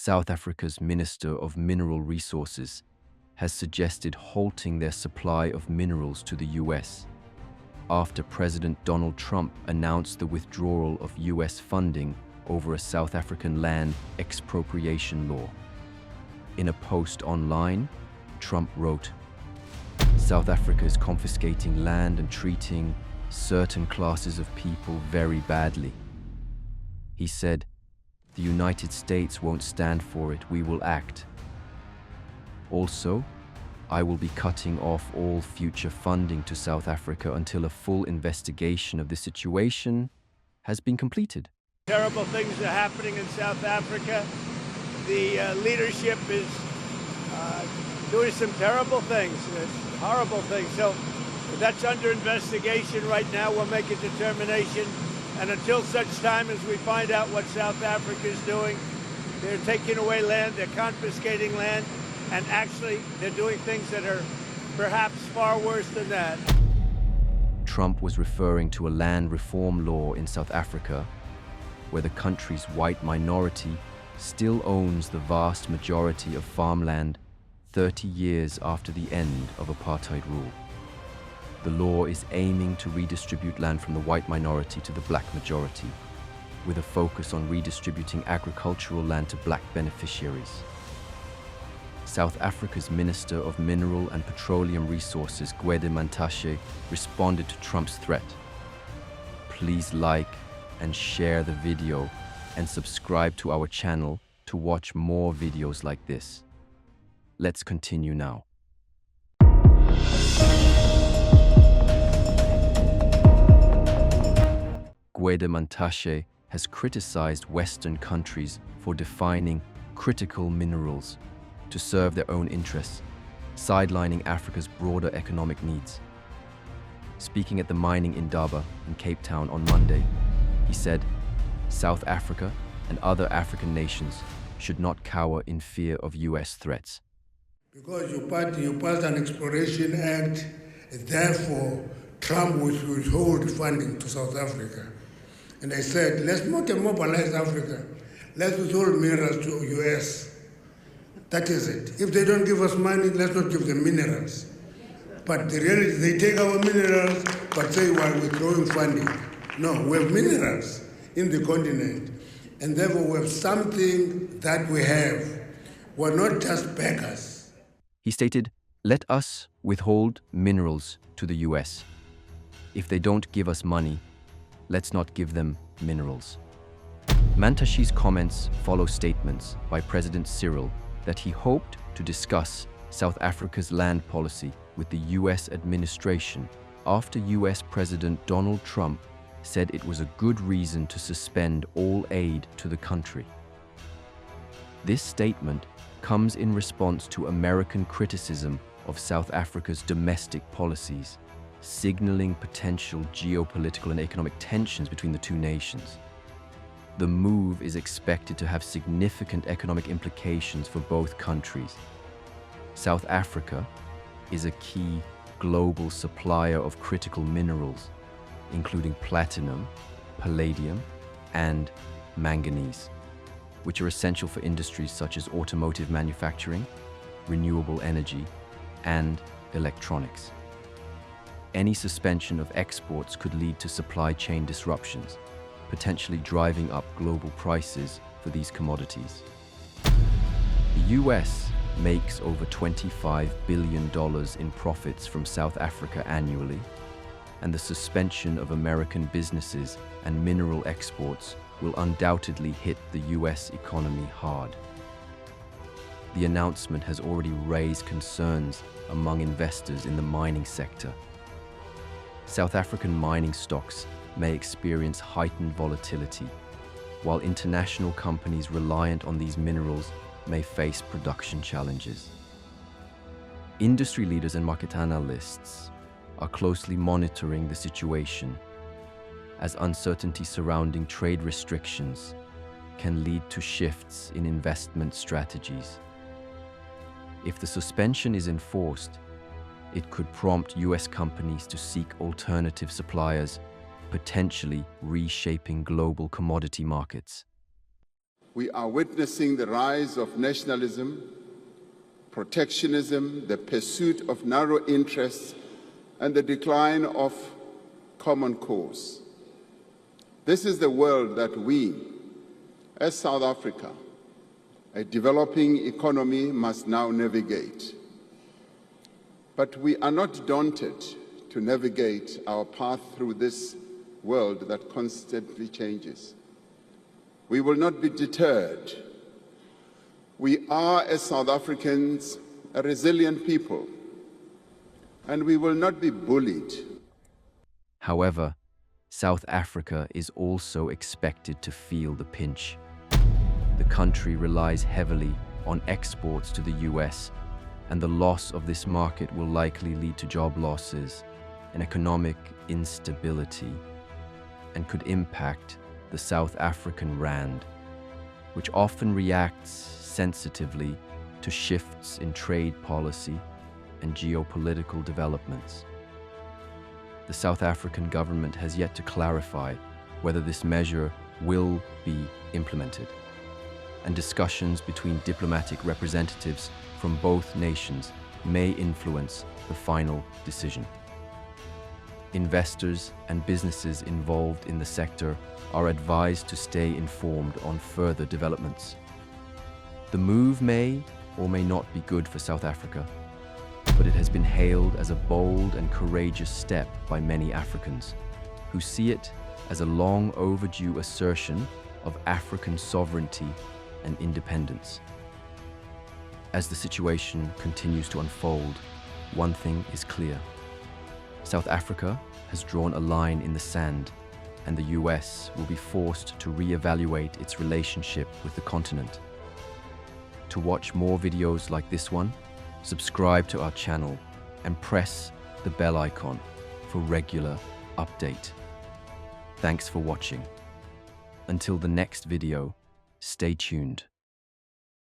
South Africa's Minister of Mineral Resources has suggested halting their supply of minerals to the US after President Donald Trump announced the withdrawal of US funding over a South African land expropriation law. In a post online, Trump wrote, "South Africa is confiscating land and treating certain classes of people very badly." He said, "The United States won't stand for it, we will act. Also, I will be cutting off all future funding to South Africa until a full investigation of the situation has been completed." Terrible things are happening in South Africa. The leadership is doing some terrible things, horrible things. So that's under investigation right now. We'll make a determination. And until such time as we find out what South Africa is doing, they're taking away land, they're confiscating land, and actually they're doing things that are perhaps far worse than that. Trump was referring to a land reform law in South Africa where the country's white minority still owns the vast majority of farmland 30 years after the end of apartheid rule. The law is aiming to redistribute land from the white minority to the black majority, with a focus on redistributing agricultural land to black beneficiaries. South Africa's Minister of Mineral and Petroleum Resources, Gwede Mantashe, responded to Trump's threat. Please like and share the video and subscribe to our channel to watch more videos like this. Let's continue now. Gwede Mantashe has criticized Western countries for defining critical minerals to serve their own interests, sidelining Africa's broader economic needs. Speaking at the Mining Indaba in Cape Town on Monday, he said, "South Africa and other African nations should not cower in fear of US threats." Because you passed an Exploration Act, therefore Trump will withhold funding to South Africa. And I said, let's not immobilize Africa. Let's withhold minerals to US. That is it. If they don't give us money, let's not give them minerals. But the reality, they take our minerals, but say we're withdrawing funding. No, we have minerals in the continent. And therefore we have something that we have. We're not just beggars. He stated, "Let us withhold minerals to the US. If they don't give us money, let's not give them minerals." Mantashe's comments follow statements by President Cyril that he hoped to discuss South Africa's land policy with the US administration after US President Donald Trump said it was a good reason to suspend all aid to the country. This statement comes in response to American criticism of South Africa's domestic policies, signaling potential geopolitical and economic tensions between the two nations. The move is expected to have significant economic implications for both countries. South Africa is a key global supplier of critical minerals, including platinum, palladium, and manganese, which are essential for industries such as automotive manufacturing, renewable energy, and electronics. Any suspension of exports could lead to supply chain disruptions, potentially driving up global prices for these commodities. The US makes over $25 billion in profits from South Africa annually, and the suspension of American businesses and mineral exports will undoubtedly hit the US economy hard. The announcement has already raised concerns among investors in the mining sector. South African mining stocks may experience heightened volatility, while international companies reliant on these minerals may face production challenges. Industry leaders and market analysts are closely monitoring the situation, as uncertainty surrounding trade restrictions can lead to shifts in investment strategies. If the suspension is enforced, it could prompt US companies to seek alternative suppliers, potentially reshaping global commodity markets. We are witnessing the rise of nationalism, protectionism, the pursuit of narrow interests, and the decline of common cause. This is the world that we, as South Africa, a developing economy, must now navigate. But we are not daunted to navigate our path through this world that constantly changes. We will not be deterred. We are, as South Africans, a resilient people, and we will not be bullied. However, South Africa is also expected to feel the pinch. The country relies heavily on exports to the US, and the loss of this market will likely lead to job losses and economic instability, and could impact the South African rand, which often reacts sensitively to shifts in trade policy and geopolitical developments. The South African government has yet to clarify whether this measure will be implemented, and discussions between diplomatic representatives from both nations may influence the final decision. Investors and businesses involved in the sector are advised to stay informed on further developments. The move may or may not be good for South Africa, but it has been hailed as a bold and courageous step by many Africans, who see it as a long overdue assertion of African sovereignty and independence. As the situation continues to unfold, one thing is clear. South Africa has drawn a line in the sand, and the US will be forced to re-evaluate its relationship with the continent. To watch more videos like this one, subscribe to our channel and press the bell icon for regular update. Thanks for watching. Until the next video, stay tuned.